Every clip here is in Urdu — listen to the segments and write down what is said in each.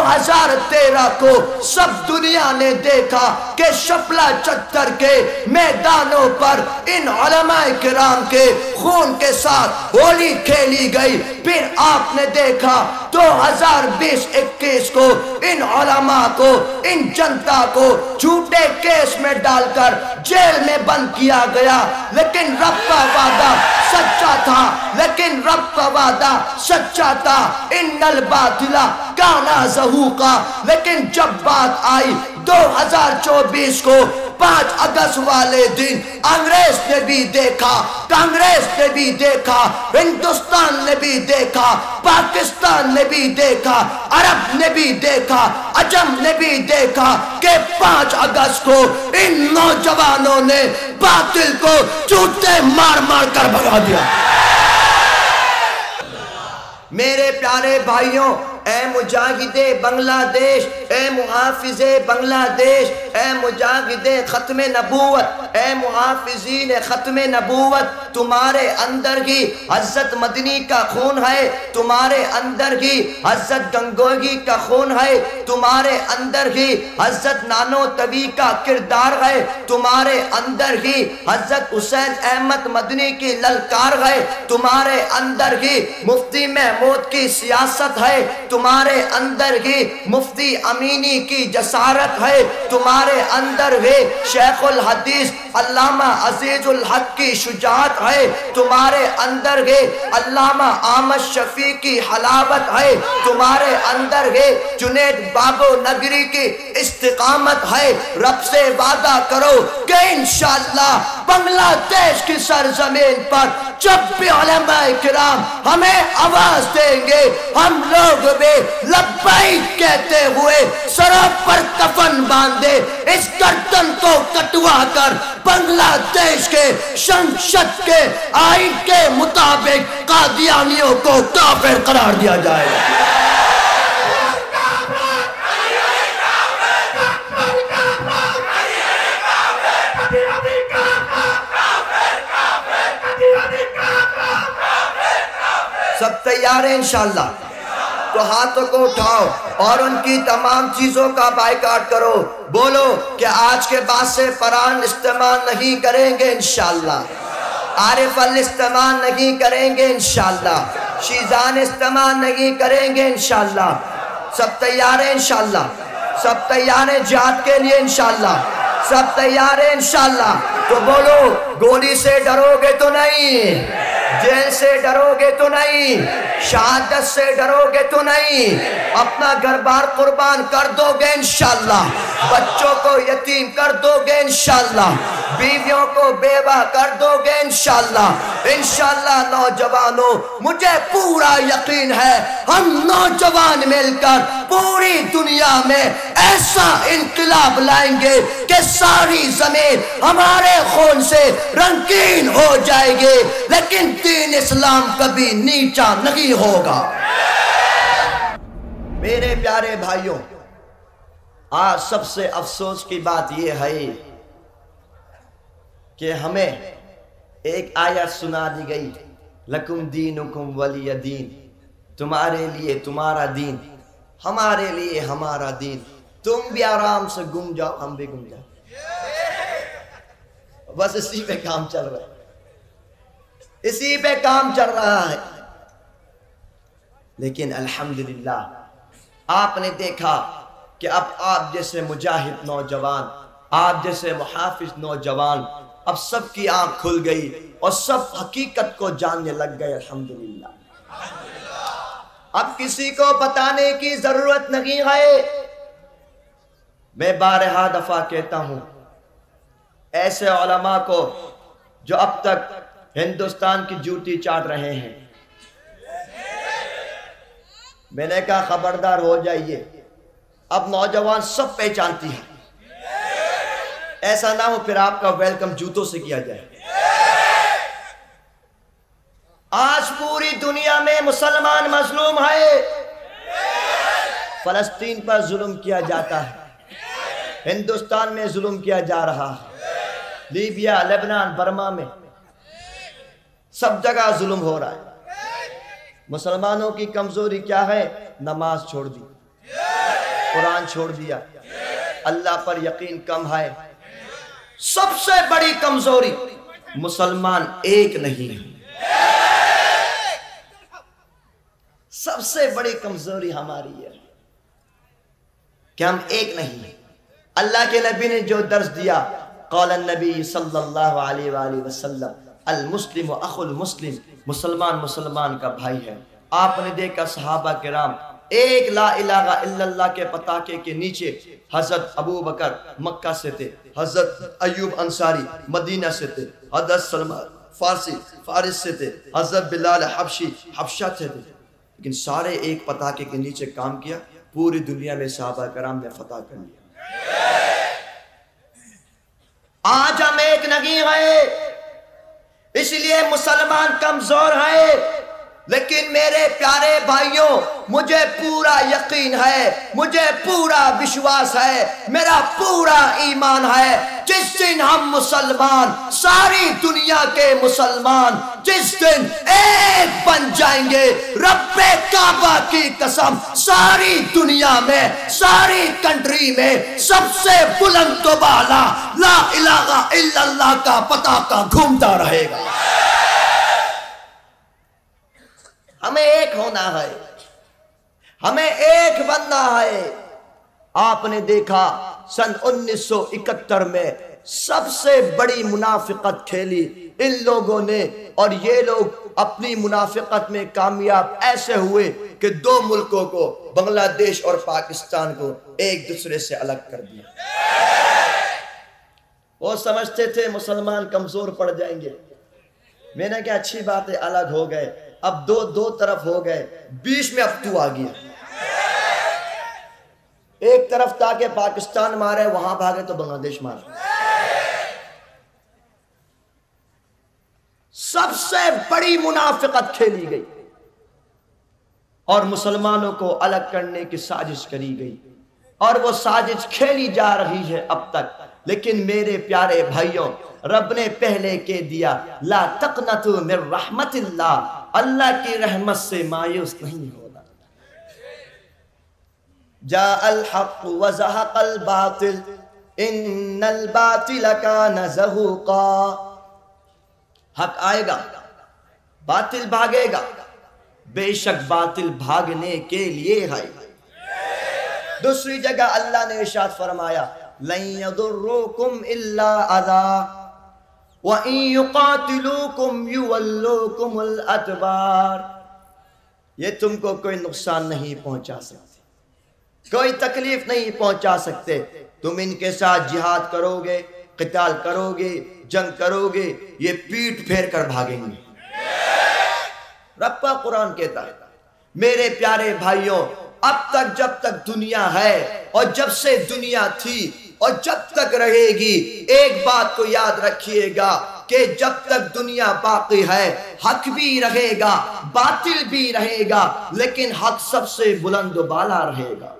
2013 کو سب دنیا نے دیکھا کہ شپلا چتر کے میدانوں پر ان علماء کرام کے خون کے ساتھ ہولی کھیلی گئی. پھر آپ نے دیکھا 2020-21 کو ان علماء کو, ان جنتا کو جھوٹے کیس میں ڈال کر جیل میں بند کیا گیا. لیکن رب کا وعدہ سچا تھا, لیکن رب کا وعدہ سچا تھا. ان الباطل کان زہوقا. لیکن جب بات آئی 2024 کو 5 اگست والے دن, انگریز نے بھی دیکھا, کانگریس نے بھی دیکھا, ہندوستان نے بھی دیکھا, پاکستان نے بھی دیکھا, عرب نے بھی دیکھا, عجم نے بھی دیکھا کہ 5 اگست کو ان نوجوانوں نے باطل کو جوتے مار مار کر بھگا دیا. میرے پیارے بھائیوں, اے مجاہد بنگلہ دیش, اے محافظ بنگلہ دیش, اے مجاہد ختم نبوت, اے محافظین ختم نبوت, تمہارے اندر ہی حضرت مدنی کا خون ہے, تمہارے اندر ہی حضرت گنگوہی کا خون ہے, تمہارے اندر ہی حضرت نانوتوی کا کردار ہے, تمہارے اندر ہی حضرت حسین احمد مدنی کی للکار ہے, تمہارے اندر ہی مفتی محمود کی سیاست ہے, تمہارے اندر ہی مفتی امینی کی جسارت ہے, تمہارے اندر ہی شیخ الحدیث علامہ عزیز الحق کی شجاعت ہے, تمہارے اندر ہی علامہ احمد شفیع کی حلاوت ہے, تمہارے اندر ہی جنید بابو نگری کی استقامت ہے. رب سے وعدہ کرو کہ انشاءاللہ بنگلہ دیش کی سرزمین پر جب بھی علماء کرام ہمیں آواز دیں گے, ہم لوگ بھی لبیک کہتے ہوئے سروں پر کفن باندھے اس گردن کو کٹوا کر بنگلہ دیش کے شنشت کے آئین کے مطابق قادیانیوں کو کافر قرار دیا جائے. سب تیار ہیں انشاءاللہ؟ تو ہاتھوں کو اٹھاؤ اور ان کی تمام چیزوں کا بائیکاٹ کرو. بولو کہ آج کے بعد سے قرآن استعمال نہیں کریں گے انشاءاللہ, عارف استعمال نہیں کریں گے انشاءاللہ, شیزان استعمال نہیں کریں گے انشاءاللہ. سب تیار ہیں انشاءاللہ؟ سب تیار ہیں جہاد کے لیے انشاءاللہ؟ سب تیار ہیں انشاءاللہ؟ تو بولو گولی سے ڈرو گے تو نہیں, جیل سے ڈرو گے تو نہیں, شہادت سے ڈرو گے تو نہیں, اپنا گھر بار قربان کر دو گے انشاءاللہ, بچوں کو یتیم کر دو گے انشاءاللہ, بیویوں کو بیوہ کر دو گے انشاءاللہ. انشاءاللہ نوجوانوں, مجھے پورا یقین ہے ہم نوجوان مل کر پوری دنیا میں ایسا انقلاب لائیں گے کہ ساری زمین ہمارے خون سے رنگین ہو جائے گی, لیکن دین اسلام کبھی نیچا نہیں ہوگا. میرے پیارے بھائیوں, آج سب سے افسوس کی بات یہ ہے کہ ہمیں ایک آیت سنا دی گئی, لکم دینکم ولی دین, تمہارے لیے تمہارا دین, ہمارے لیے ہمارا دین, تم بھی آرام سے گم جاؤ ہم بھی گم جاؤ. بس اسی پہ کام چل رہا ہے, اسی پہ کام چل رہا ہے. لیکن الحمدللہ آپ نے دیکھا کہ اب آپ جیسے مجاہد نوجوان, آپ جیسے محافظ نوجوان, اب سب کی آنکھ کھل گئی اور سب حقیقت کو جاننے لگ گئے. الحمدللہ اب کسی کو بتانے کی ضرورت نہیں ہے. میں بارہا دفعہ کہتا ہوں, ایسے علماء کو جو اب تک ہندوستان کی جوتی چاٹ رہے ہیں, میں نے کہا خبردار ہو جائیے, اب نوجوان سب پہچانتی ہیں. ایسا نہ ہو پھر آپ کا ویلکم جوتوں سے کیا جائے. آج پوری دنیا میں مسلمان مظلوم ہے, فلسطین پر ظلم کیا جاتا ہے, ہندوستان میں ظلم کیا جا رہا ہے, لیبیا, لبنان, برما میں سب جگہ ظلم ہو رہا ہے. مسلمانوں کی کمزوری کیا ہے؟ نماز چھوڑ دی. قرآن چھوڑ دیا، اللہ پر یقین کم ہے۔ سب سے بڑی کمزوری مسلمان ایک نہیں ہے، سب سے بڑی کمزوری ہماری ہے کہ ہم ایک نہیں ہیں۔ اللہ کے نبی نے جو درس دیا، قال النبی صلی اللہ علیہ وآلہ وسلم المسلم اخو المسلم، مسلمان مسلمان کا بھائی ہے۔ آپ نے دیکھا صحابہ کرام ایک لا الہ الا اللہ کے پتاکے کے نیچے حضرت ابو بکر مکہ سے تھے، حضرت ایوب انصاری مدینہ سے تھے، حضرت سلمان فارسی فارس سے تھے، حضرت بلال حبشی حبشہ سے تھے، لیکن سارے ایک پتاکے کے نیچے کام کیا، پوری دنیا میں صحابہ کرام نے فتح کر لیا۔ آج ہم ایک نہیں ہیں، اس لیے مسلمان کمزور ہے، لیکن میرے پیارے بھائیوں مجھے پورا یقین ہے، مجھے پورا وشواس ہے، میرا پورا ایمان ہے، جس دن ہم مسلمان ساری دنیا کے مسلمان جس دن ایک بن جائیں گے، رب کعبہ کی قسم ساری دنیا میں ساری کنٹری میں سب سے بلند و بالا لا الہ الا اللہ کا پتاکا گھومتا رہے گا۔ ہمیں ایک ہونا ہے، ہمیں ایک بننا ہے۔ آپ نے دیکھا سن 1971 میں سب سے بڑی منافقت کھیلی ان لوگوں نے، اور یہ لوگ اپنی منافقت میں کامیاب ایسے ہوئے کہ دو ملکوں کو، بنگلہ دیش اور پاکستان کو، ایک دوسرے سے الگ کر دیا۔ وہ سمجھتے تھے مسلمان کمزور پڑ جائیں گے، میں نے کہا اچھی بات ہے الگ ہو گئے، اب دو طرف ہو گئے، بیچ میں اب تو آ گیا۔ ایک طرف تاکہ پاکستان مارے وہاں بھاگے تو بنگلہ دیش مارے۔ سب سے بڑی منافقت کھیلی گئی اور مسلمانوں کو الگ کرنے کی سازش کری گئی، اور وہ سازش کھیلی جا رہی ہے اب تک۔ لیکن میرے پیارے بھائیوں، رب نے پہلے کہہ دیا لا تقنطوا من رحمت اللہ، اللہ کی رحمت سے مایوس نہیں ہونا۔ جاء الحق وزهق الباطل ان الباطل كان زهوقا، حق آئے گا باطل بھاگے گا، بے شک باطل بھاگنے کے لیے ہے۔ دوسری جگہ اللہ نے ارشاد فرمایا لن يضركم الا اذى وَإِن يُقَاتِلُوكُمْ يُوَلُّوكُمُ الْأَدْبَارِ، یہ تم کو کوئی نقصان نہیں پہنچا سکتے، کوئی تکلیف نہیں پہنچا سکتے، تم ان کے ساتھ جہاد کرو گے، قتال کرو گے، جنگ کرو گے، یہ پیٹ پھیر کر بھاگیں گے۔ رب کا قرآن کہتا ہے میرے پیارے بھائیوں، اب تک جب تک دنیا ہے اور جب سے دنیا تھی اور جب تک رہے گی، ایک بات کو یاد رکھیے گا کہ جب تک دنیا باقی ہے حق بھی رہے گا، باطل بھی رہے گا، لیکن حق سب سے بلند و بالا رہے گا۔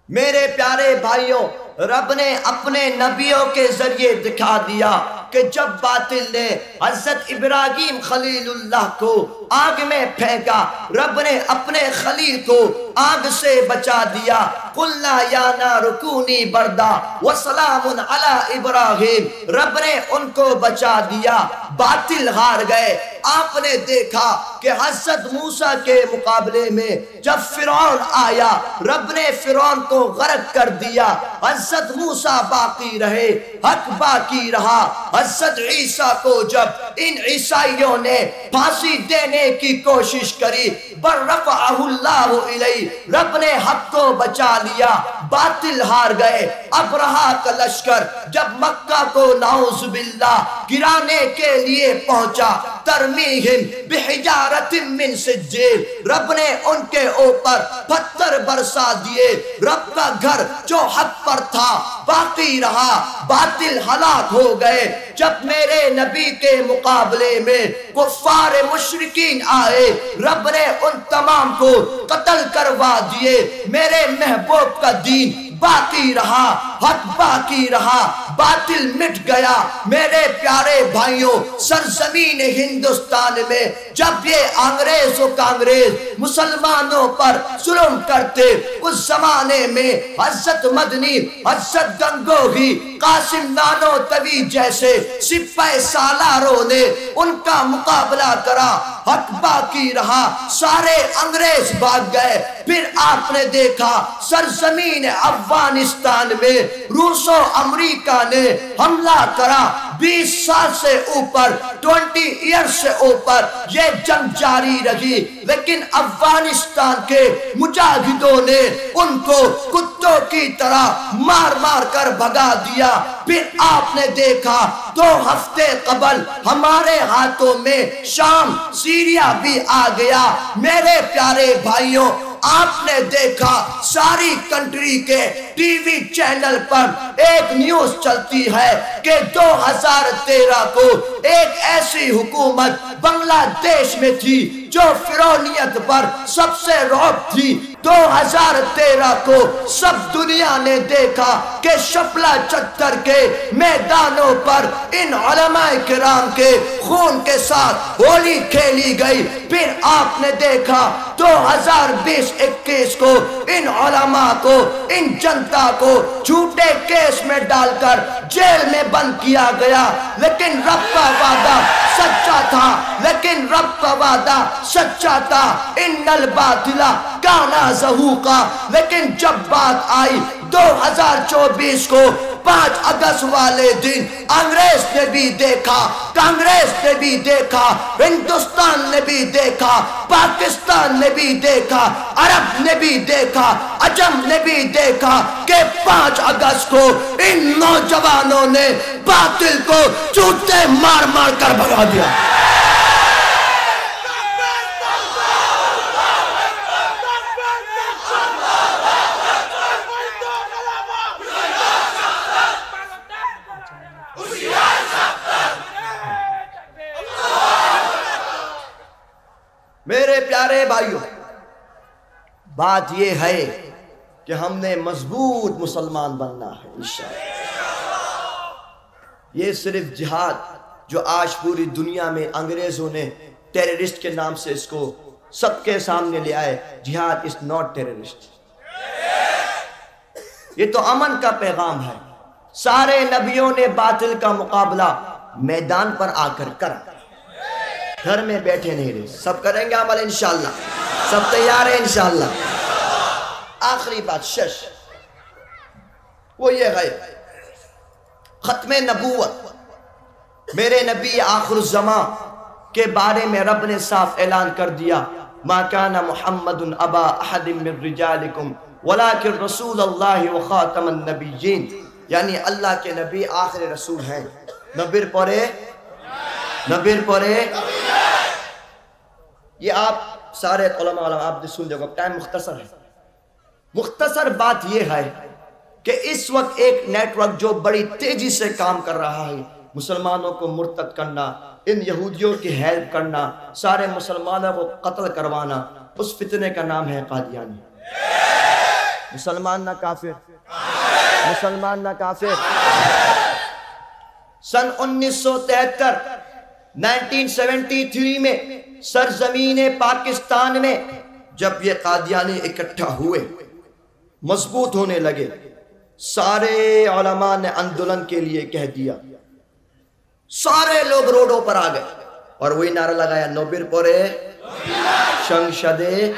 میرے پیارے بھائیوں، رب نے اپنے نبیوں کے ذریعے دکھا دیا کہ جب باطل نے حضرت ابراہیم خلیل اللہ کو آگ میں پھینکا، رب نے اپنے خلیل کو آگ سے بچا دیا۔ قُلْنَا يَا نَارُ كُونِي بَرْدًا وَسَلَامٌ عَلَىٰ إِبْرَاهِيمَ، رب نے ان کو بچا دیا، باطل ہار گئے۔ آپ نے دیکھا کہ حضرت موسیٰ کے مقابلے میں جب فرعون آیا، رب نے فرعون کو غرق کر دیا، حضرت موسیٰ باقی رہے، حق باقی رہا۔ حضرت عیسیٰ کو جب ان عیسائیوں نے پھانسی دینے کی کوشش کری، بَرَّفَعَهُ اللَّهُ إِلَيْهِ، رب نے حق کو بچا لیا، باطل ہار گئے۔ ابرہا کا لشکر جب مکہ کو نعوذ باللہ گرانے کے لیے پہنچا، ترمیہم بحجارت من سجیل، رب نے ان کے اوپر پتھر برسا دیے۔ رب کا گھر جو حق پر تھا باقی رہا، باطل ہلاک ہو گئے۔ جب میرے نبی کے مقابلے میں کفار مشرکین آئے، رب نے ان تمام کو قتل کروا دیے۔ میرے محبوب کا دین باقی رہا، حق باقی رہا، باطل مٹ گیا۔ میرے پیارے بھائیوں، سرزمین ہندوستان میں جب یہ انگریز و کانگریز مسلمانوں پر ظلم کرتے، اس زمانے میں حضرت مدنی، حضرت گنگوہی، قاسم نانوتوی جیسے سپاہ سالاروں نے ان کا مقابلہ کرا، حق باقی رہا، سارے انگریز بھاگ گئے۔ پھر آپ نے دیکھا سرزمین افغانستان میں روس و امریکہ نے حملہ کرا، 20 سال سے اوپر، 20 ایئر سے اوپر یہ جنگ جاری رہی، لیکن افغانستان کے مجاہدوں نے ان کو کتوں کی طرح مار مار کر بھگا دیا۔ پھر آپ نے دیکھا 2 ہفتے قبل ہمارے ہاتھوں میں شام، سیریا بھی آ گیا۔ میرے پیارے بھائیوں، آپ نے دیکھا ساری کنٹری کے ٹی وی چینل پر ایک نیوز چلتی ہے کہ 2013 کو ایک ایسی حکومت بنگلہ دیش میں تھی جو فرعونیت پر سب سے رعب تھی۔ 2013 کو سب دنیا نے دیکھا کہ شپلا چتر کے میدانوں پر ان علماء کرام کے خون کے ساتھ ہولی کھیلی گئی۔ پھر آپ نے دیکھا 2020-21 کو ان علماء کو، ان جنتا کو جھوٹے کیس میں ڈال کر جیل میں بند کیا گیا، لیکن رب کا وعدہ سچا تھا، لیکن رب کا وعدہ سچا تھا۔ ان الباطل کان زہوقا، لیکن جب بات آئی 2024 کو 5 اگست والے دن، انگریز نے بھی دیکھا، کانگریس نے بھی دیکھا، ہندوستان نے بھی دیکھا، پاکستان نے بھی دیکھا، عرب نے بھی دیکھا، عجم نے بھی دیکھا کہ 5 اگست کو ان نوجوانوں نے باطل کو چوٹے مار مار کر بھگا دیا۔ میرے پیارے بھائیوں، بات یہ ہے کہ ہم نے مضبوط مسلمان بننا ہے انشاءاللہ۔ یہ صرف جہاد جو آج پوری دنیا میں انگریزوں نے ٹیررسٹ کے نام سے اس کو سب کے سامنے لے آئے، جہاد is not terrorist، یہ تو امن کا پیغام ہے۔ سارے نبیوں نے باطل کا مقابلہ میدان پر آ کر کرا، گھر میں بیٹھے نہیں رہے۔ سب کریں گے عمل انشاءاللہ، سب تیار ہیں انشاءاللہ۔ آخری بات 6 وہ یہ ہے ختم نبوت۔ میرے نبی آخر الزمان کے بارے میں رب نے صاف اعلان کر دیا، ما کان محمد ابا احد من رجالکم ولکن رسول اللہ وخاتم النبیین، یعنی اللہ کے نبی آخر رسول ہیں۔ نبیر پورے نبیر پورے، یہ آپ سارے علماء آپ نے سن جاؤ، ٹائم مختصر ہے۔ مختصر بات یہ ہے کہ اس وقت ایک نیٹ ورک جو بڑی تیزی سے کام کر رہا ہے، مسلمانوں کو مرتد کرنا، ان یہودیوں کی ہیلپ کرنا، سارے مسلمانوں کو قتل کروانا، اس فتنے کا نام ہے قادیانی۔ مسلمان نہ کافر، مسلمان نہ کافر۔ سن 1973 میں سرزمین پاکستان میں جب یہ قادیانی اکٹھا ہوئے، مضبوط ہونے لگے، سارے علماء نے اندولن کے لیے کہہ دیا، سارے لوگ روڈوں پر آ گئے اور وہی نعرہ لگایا، نوبر پورے شنگشدے۔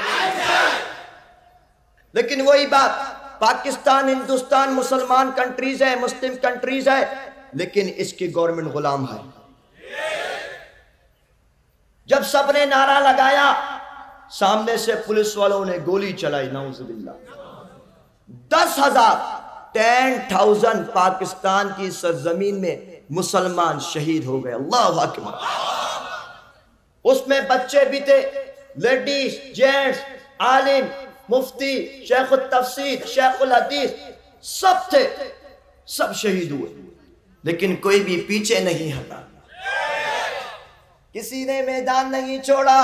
لیکن وہی بات، پاکستان، ہندوستان مسلمان کنٹریز ہے، مسلم کنٹریز ہے، لیکن اس کی گورنمنٹ غلام ہے۔ جب سب نے نعرہ لگایا، سامنے سے پولیس والوں نے گولی چلائی، نعوذ باللہ۔ 10,000 پاکستان کی سرزمین میں مسلمان شہید ہو گئے، اللہ اکبر۔ اس میں بچے بھی تھے، لیڈیز، جینٹس، عالم، مفتی، شیخ التفسیر، شیخ الحدیث، سب تھے، سب شہید ہوئے، لیکن کوئی بھی پیچھے نہیں ہٹا، کسی نے میدان نہیں چھوڑا۔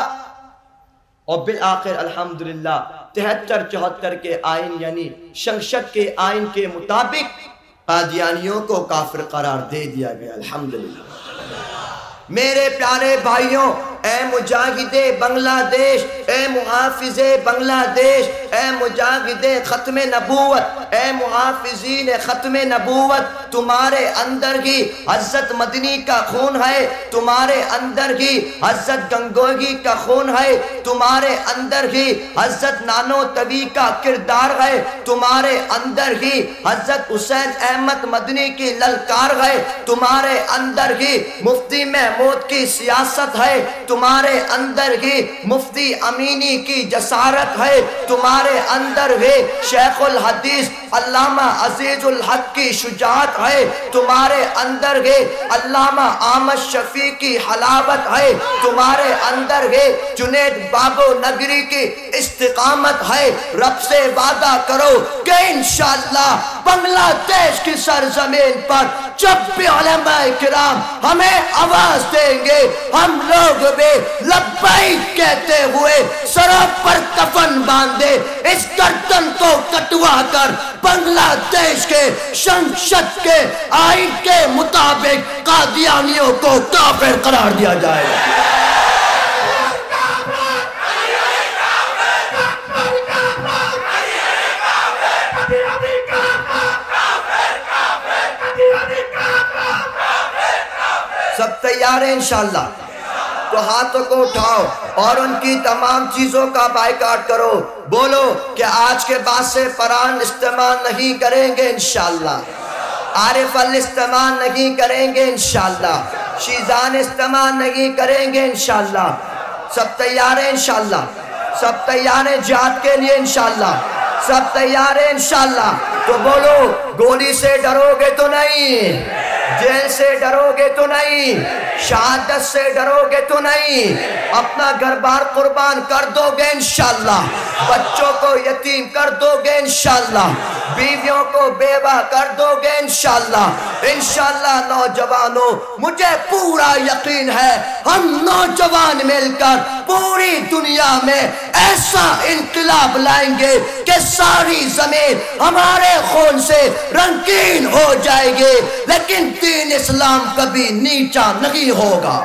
اور بالآخر الحمدللہ 73-74 کے آئین یعنی شنشت کے آئین کے مطابق قادیانیوں کو کافر قرار دے دیا گیا۔ الحمدللہ۔ میرے پیارے بھائیوں، اے مجاہد بنگلہ دیش، اے محافظ بنگلہ دیش، اے مجاہد ختم نبوت، اے محافظین ختم نبوت، تمہارے اندر ہی حضرت مدنی کا خون ہے، تمہارے اندر ہی حضرت گنگوہی کا خون ہے، تمہارے اندر ہی حضرت نانوتوی کا کردار ہے، تمہارے اندر ہی حضرت حسین احمد مدنی کی للکار ہے، تمہارے اندر ہی مفتی محمود کی سیاست ہے، تمہارے اندر ہی مفتی امینی کی جسارت ہے، تمہارے اندر ہی شیخ الحدیث علامہ عزیز الحق کی شجاعت ہے، تمہارے اندر ہی علامہ احمد شفیع کی حلاوت ہے، تمہارے اندر ہی جنید بابو نگری کی استقامت ہے۔ رب سے وعدہ کرو کہ انشاءاللہ بنگلہ دیش کی سرزمین پر جب بھی علماء کرام ہمیں آواز دیں گے، ہم لوگ بھی لبیک کہتے ہوئے سروں پر کفن باندھے اس گردن کو کٹوا کر بنگلہ دیش کے شنشت کے آئین کے مطابق قادیانیوں کو کافر قرار دیا جائے گا۔ سب تیار ہیں انشاءاللہ؟ تو ہاتھوں کو اٹھاؤ اور ان کی تمام چیزوں کا بائیکاٹ کرو، بولو کہ آج کے بعد سے قرآن استعمال نہیں کریں گے انشاءاللہ، عارف استعمال نہیں کریں گے انشاءاللہ، شیزان استعمال نہیں کریں گے انشاءاللہ۔ سب تیار ہیں انشاءاللہ؟ سب تیار ہیں جہاد کے لیے انشاءاللہ؟ سب تیار ہیں انشاءاللہ؟ تو بولو گولی سے ڈرو گے تو نہیں، جیل سے ڈرو گے تو نہیں، شہادت سے ڈرو گے تو نہیں، اپنا گھر بار قربان کر دو گے انشاءاللہ، بچوں کو یتیم کر دو گے انشاءاللہ، بیویوں کو بیوہ کر دو گے انشاءاللہ۔ انشاءاللہ نوجوانوں، مجھے پورا یقین ہے ہم نوجوان مل کر پوری دنیا میں ایسا انقلاب لائیں گے کہ ساری زمین ہمارے خون سے رنگین ہو جائے گے، لیکن دین اسلام کبھی نیچا نہیں ہوگا۔